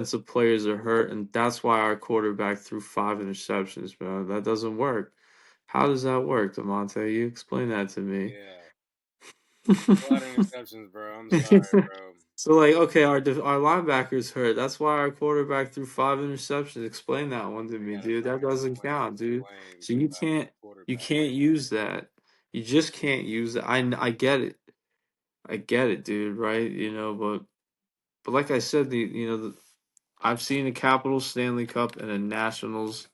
Defensive players are hurt, and that's why our quarterback threw 5 interceptions, bro. That doesn't work. How does that work, Demonte? You explain that to me. Yeah, a lot of interceptions, bro. I'm sorry, bro. So like, okay, our linebackers hurt. That's why our quarterback threw 5 interceptions. Explain that one to I me, gotta dude. That find some doesn't ways count, to dude. blame So the you quarterback. can't use that. You just can't use it. I get it. I get it, dude. Right? But like I said, I've seen a Capitals Stanley Cup and a Nationals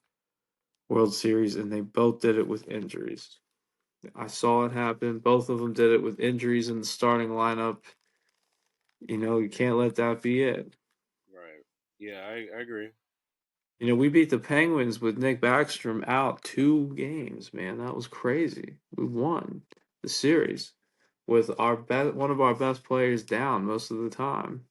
World Series, and they both did it with injuries. I saw it happen. Both of them did it with injuries in the starting lineup. You can't let that be it. Right. Yeah, I agree. We beat the Penguins with Nick Backstrom out 2 games, man. That was crazy. We won the series with one of our best players down most of the time.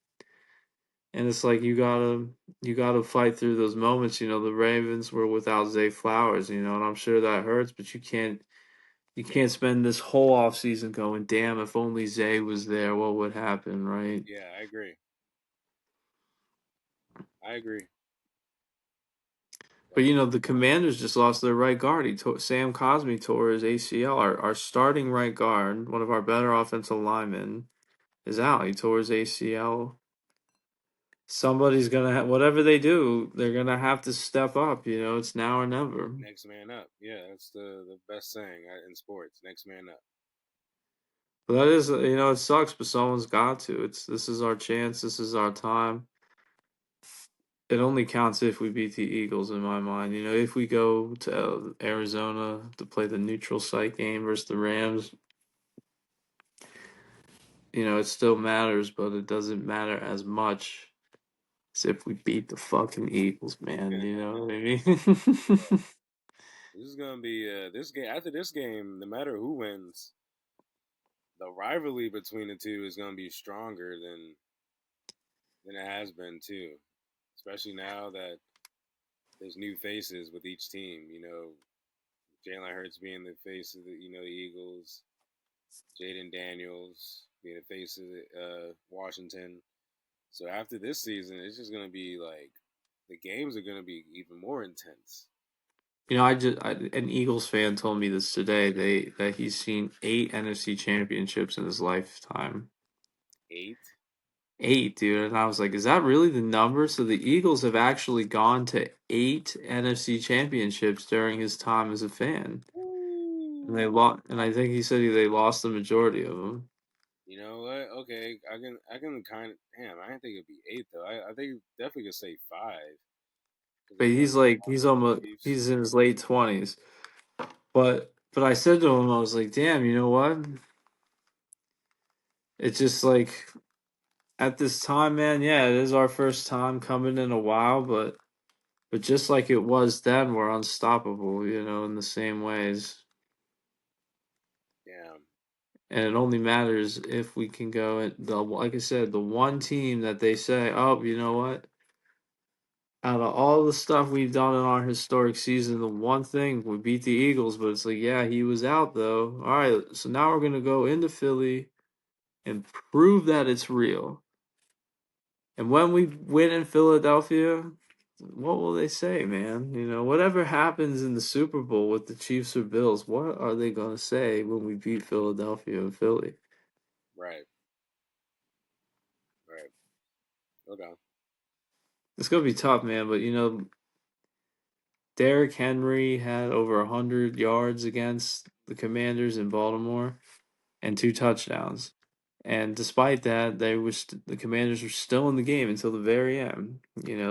And it's like you gotta fight through those moments. The Ravens were without Zay Flowers, and I'm sure that hurts, but you can't spend this whole offseason going, damn, if only Zay was there, what would happen, right? Yeah, I agree. I agree. But But the Commanders just lost their right guard. Sam Cosmi tore his ACL. Our starting right guard, one of our better offensive linemen, is out. He tore his ACL. Somebody's gonna whatever they do, they're gonna have to step up. It's now or never. next man up. Yeah, that's the best saying in sports. Next man up. But that is, it sucks, but someone's got to. This is our chance. This is our time. It only counts if we beat the Eagles, in my mind. If we go to Arizona to play the neutral site game versus the Rams, it still matters, but it doesn't matter as much as if we beat the fucking Eagles, man. You know what I mean? This is gonna be this game. After this game, no matter who wins, the rivalry between the two is gonna be stronger than it has been too. Especially now that there's new faces with each team. Jalen Hurts being the face of the Eagles, Jaden Daniels being the face of Washington. So after this season, it's just gonna be like the games are gonna be even more intense. An Eagles fan told me this today. That he's seen 8 NFC championships in his lifetime. 8. 8, dude. And I was like, is that really the number? So the Eagles have actually gone to 8 NFC championships during his time as a fan. And they Ooh. lost, and I think he said they lost the majority of them. You know what? Okay, I can kind of damn. I didn't think it'd be 8 though. I think definitely could say 5 because But there's he's only like the Chiefs. he's in his late 20s. But I said to him, I was like, damn, you know what? It's just like at this time, man, yeah, it is our first time coming in a while, but just like it was then, we're unstoppable, in the same ways. Damn. And it only matters if we can go at like I said, the one team that they say, oh, you know what? Out of all the stuff we've done in our historic season, the one thing we beat the Eagles, but it's like, yeah, he was out though. All right, so now we're gonna go into Philly and prove that it's real. And when we win in Philadelphia, what will they say, man? Whatever happens in the Super Bowl with the Chiefs or Bills, what are they gonna say when we beat Philadelphia and Philly? Right. Right. Okay. It's gonna be tough, man. But Derrick Henry had over 100 yards against the Commanders in Baltimore and 2 touchdowns. And despite that, the Commanders were still in the game until the very end.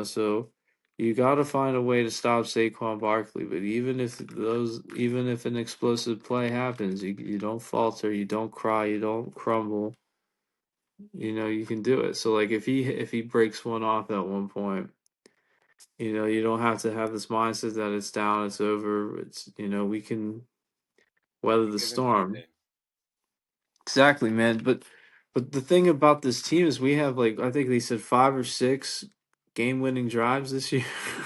So you got to find a way to stop Saquon Barkley. But even if an explosive play happens, you don't falter, you don't cry, you don't crumble. You can do it. So like if he breaks one off at one point, you don't have to have this mindset that it's down, it's over. We can weather Pick the is another storm. day. Exactly, man. But the thing about this team is we have like I think they said 5 or 6 game-winning drives this year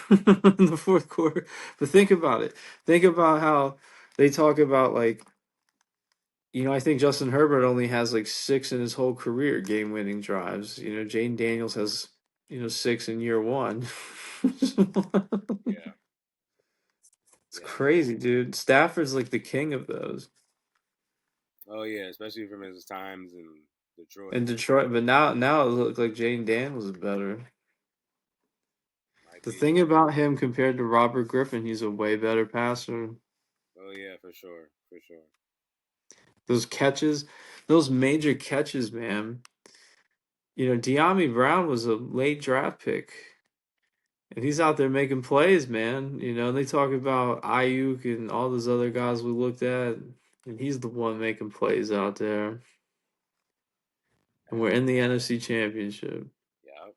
in the fourth quarter. But think about it. Think about how they talk about like I think Justin Herbert only has like 6 in his whole career game-winning drives. Jane Daniels has six in year one. Yeah, It's yeah, for crazy, sure. dude. Stafford's like the king of those Oh yeah, especially from his times in in Detroit. Detroit. But now it looks like Jane Daniels is better. Might The be. thing about him compared to Robert Griffin, he's a way better passer. Oh yeah, for sure, for sure. Those catches, those major catches, man. De'Ami Brown was a late draft pick, and he's out there making plays, man. They talk about Ayuk and all those other guys we looked at, and he's the one making plays out there. And we're in the NFC Championship. Yeah,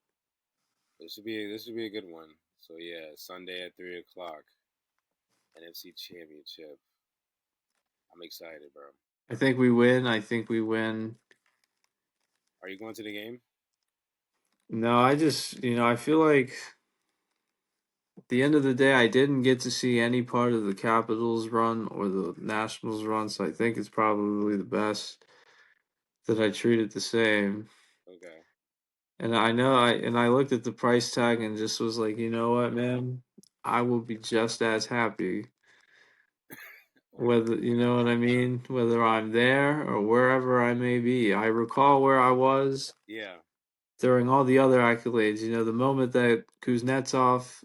this should be a good one. So yeah, Sunday at 3 o'clock, NFC Championship. I'm excited, bro. I think we win. I think we win. Are you going to the game? No, I just, I feel like at the end of the day, I didn't get to see any part of the Capitals run or the Nationals run, so I think it's probably the best that I treat it the same. Okay. And I know I looked at the price tag and just was like, you know what, man? I will be just as happy whether, you know what I mean, whether I'm there or wherever I may be. I recall where I was Yeah. during all the other accolades. The moment that Kuznetsov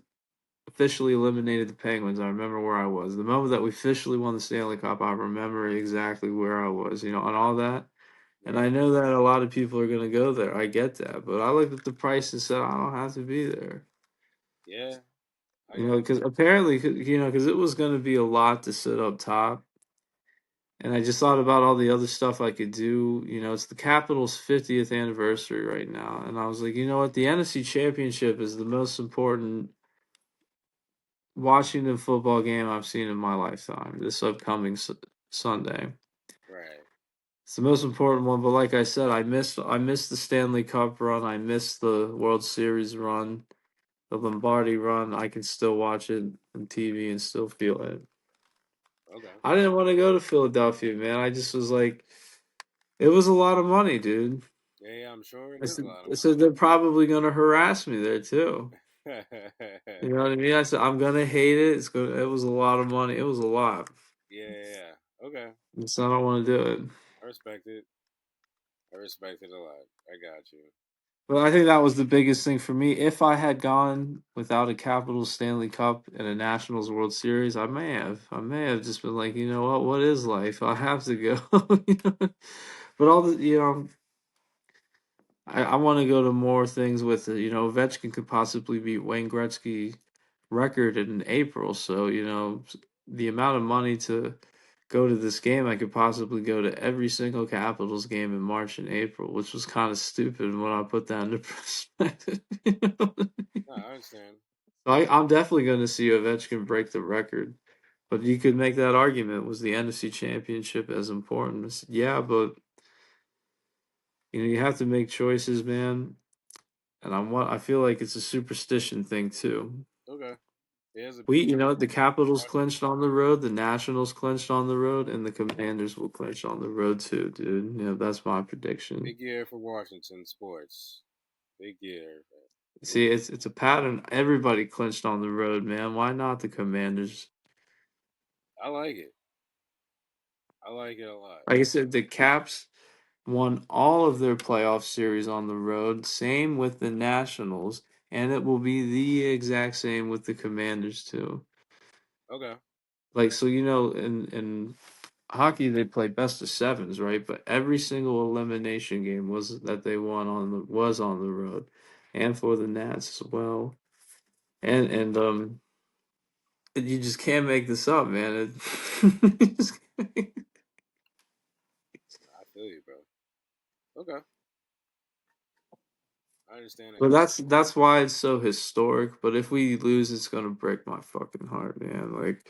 officially eliminated the Penguins, I remember where I was. The moment that we officially won the Stanley Cup, I remember exactly where I was, on all that. And I Right. know that a lot of people are going to go there. I get that. But I looked at the price and said, I don't have to be there. Yeah. I got Because apparently, because it was going to be a lot to sit up top. And I just thought about all the other stuff I could do. It's the Capitals' 50th anniversary right now. And I was like, you know what? The NFC Championship is the most important Washington football game I've seen in my lifetime. This upcoming Sunday, you. Right. it's the most important one. But like I said, I missed the Stanley Cup run. I missed the World Series run, the Lombardi run. I can still watch it on TV and still feel it. Okay. I didn't want to go to Philadelphia, man. I just was like, it was a lot of money, dude. Yeah, yeah, I'm sure it I is a said, lot of I said they're probably gonna harass me there too. money. You know what I mean? I said I'm gonna hate it. It was a lot of money. It was a lot. Yeah, yeah, yeah. Okay. So I don't want to do it. I respect it. I respect it a lot. I got you. But I think that was the biggest thing for me. If I had gone without a Capitals Stanley Cup and a Nationals World Series, I may have just been like, you know what? What is life? I have to go. You know? But I want to go to more things with it. Ovechkin could possibly beat Wayne Gretzky record in April. So, the amount of money to go to this game, I could possibly go to every single Capitals game in March and April, which was kind of stupid when I put that into perspective. No, I understand. So I'm definitely going to see Ovechkin break the record. But you could make that argument, was the NFC Championship as important? Yeah, but you have to make choices, man. And I feel like it's a superstition thing too. Okay. There's a The Capitals clinched on the road, the Nationals clinched on the road, and the Commanders will clinch on the road too, dude. That's my prediction. big year for Washington sports. Big year. Big See, it's a pattern. Everybody clinched on the road, man. Why not the Commanders? I like it. I like it a lot. Like I said, the Caps won all of their playoff series on the road. Same with the Nationals, and it will be the exact same with the Commanders too. Okay. Like so, in hockey they play best of sevens, right? But every single elimination game was that they won was on the road, and for the Nats as well. And you just can't make this up, man. You just can't. I feel you, bro. Okay. I understand But it. that's why it's so historic. But if we lose, it's gonna break my fucking heart, man. Like,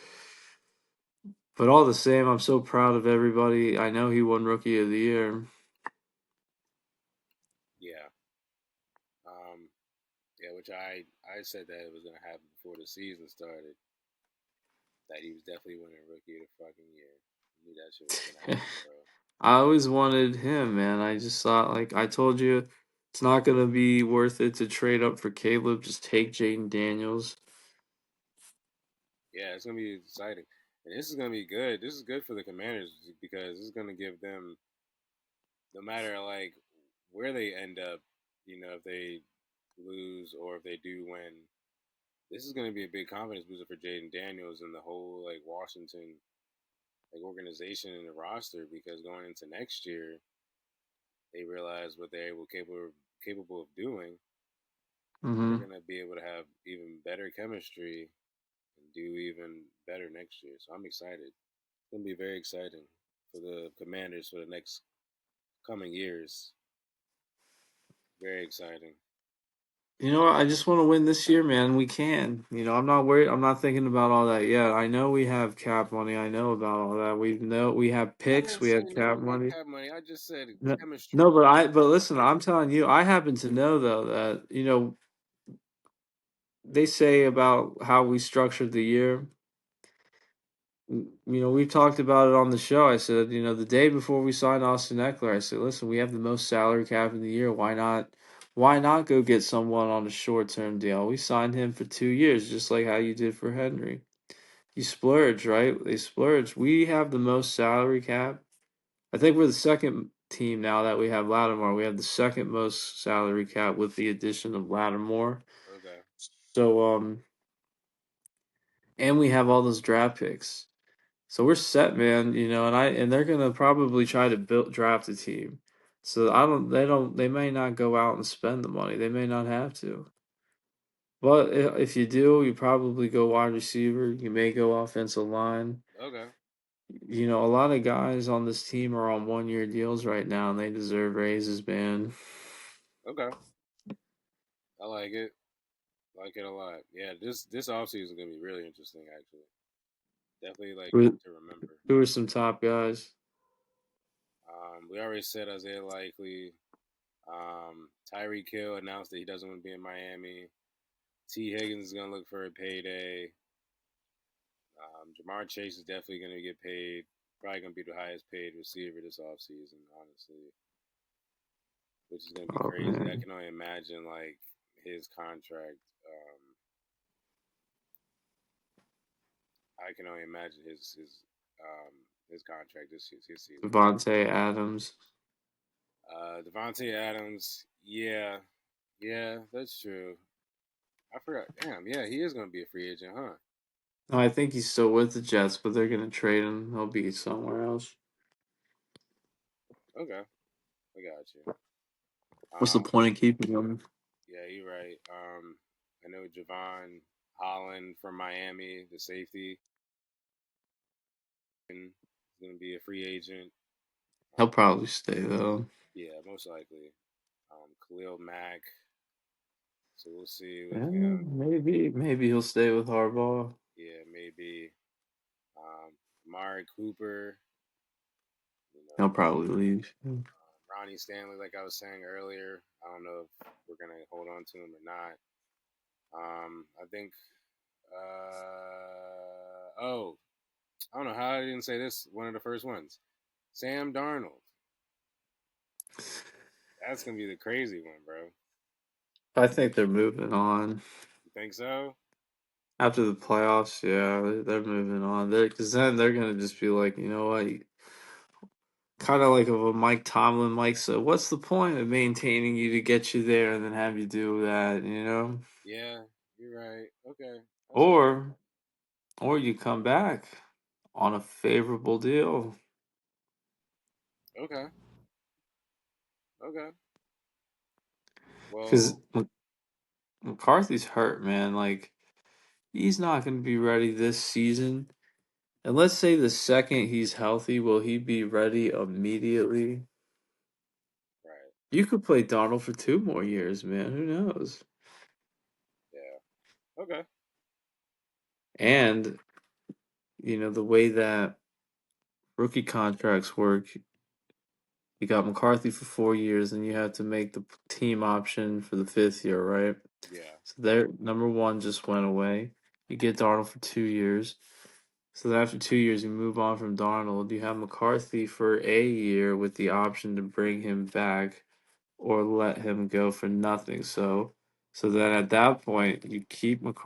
but all the same, I'm so proud of everybody. I know he won Rookie of the Year. Yeah. Um. Yeah. Which I said that it was gonna happen before the season started. That he was definitely winning rookie of the fucking year. I knew that shit was gonna happen, bro. I always wanted him, man. I just thought, like I told you It's not gonna be worth it to trade up for Caleb. Just take Jaden Daniels. Yeah, it's gonna be exciting, and this is gonna be good. This is good for the Commanders because this is gonna give them, no matter like where they end up, if they lose or if they do win, this is gonna be a big confidence booster for Jaden Daniels and the whole like Washington like organization and the roster because going into next year, they realize what they're capable of doing. They're Hmm. gonna be able to have even better chemistry and do even better next year. So I'm excited. It's gonna be very exciting for the Commanders for the next coming years. Very exciting. You know what? I just want to win this year, man. We can. I'm not worried. I'm not thinking about all that yet. I know we have cap money. I know about all that. We have I picks. didn't We say have nothing cap about money. cap money. I just said No, chemistry. no, but listen. I'm telling you. I happen to know though that they say about how we structured the year. We've talked about it on the show. I said, the day before we signed Austin Eckler, I said, listen, we have the most salary cap in the year. Why not go get someone on a short term deal? We signed him for 2 years, just like how you did for Henry. You splurge, right? They splurge. We have the most salary cap. I think we're the second team now that we have Lattimore. We have the second most salary cap with the addition of Lattimore. Okay. So and we have all those draft picks. So we're set, man, and they're gonna probably try to build draft a team. So they may not go out and spend the money. They may not have to. But if you do, you probably go wide receiver. You may go offensive line. Okay. A lot of guys on this team are on 1 year deals right now, and they deserve raises, man. Okay. I like it. Like it a lot. Yeah, this offseason is gonna be really interesting actually. Definitely like Who to remember. who are some top guys? We already said Isaiah Likely. Tyreek Hill announced that he doesn't want to be in Miami. T. Higgins is gonna look for a payday. Jamar Chase is definitely gonna get paid. Probably gonna be the highest paid receiver this offseason, honestly, which is gonna be Oh crazy. I man, can only imagine like his contract. I can only imagine his contract this season. Devontae Adams. Devontae Adams, yeah, yeah, that's true. I forgot. Damn, yeah, he is gonna be a free agent, huh? No, I think he's still with the Jets, but they're gonna trade him. He'll be somewhere else. Okay, I got you. What's the Um, point of keeping him? yeah, you're right. I know Javon Holland from Miami, the safety, is gonna be a free agent. He'll Um, probably stay though. yeah, most likely. Khalil Mack. So we'll see with Yeah, him. maybe he'll stay with Harbaugh. Yeah, maybe. Amari Cooper. You He'll know, probably leave. Ronnie Stanley, like I was saying earlier. I don't know if we're gonna hold on to him or not. I think. Oh, I don't know how I didn't say this. One of the first ones, Sam Darnold. That's gonna be the crazy one, bro. I think they're moving on You think so? after the playoffs. Yeah, they're moving on. Because then they're gonna just be like, you know what? Kind of like of a Mike Tomlin. Mike said, "What's the point of maintaining you to get you there and then have you do that?" Yeah, you're right. Okay, that's fair. Or you come back on a favorable deal Okay, okay. because Well, McCarthy's hurt, man. Like he's not going to be ready this season. And let's say the second he's healthy, will he be ready immediately? right. You could play Donald for 2 more years, man. Who knows? Yeah. Okay. And the way that rookie contracts work, you got McCarthy for 4 years, and you have to make the team option for the fifth year, right? Yeah. So their number one just went away. You get Darnold for 2 years. So then after 2 years, you move on from Darnold. You have McCarthy for a year with the option to bring him back or let him go for nothing. So then at that point, you keep McCarthy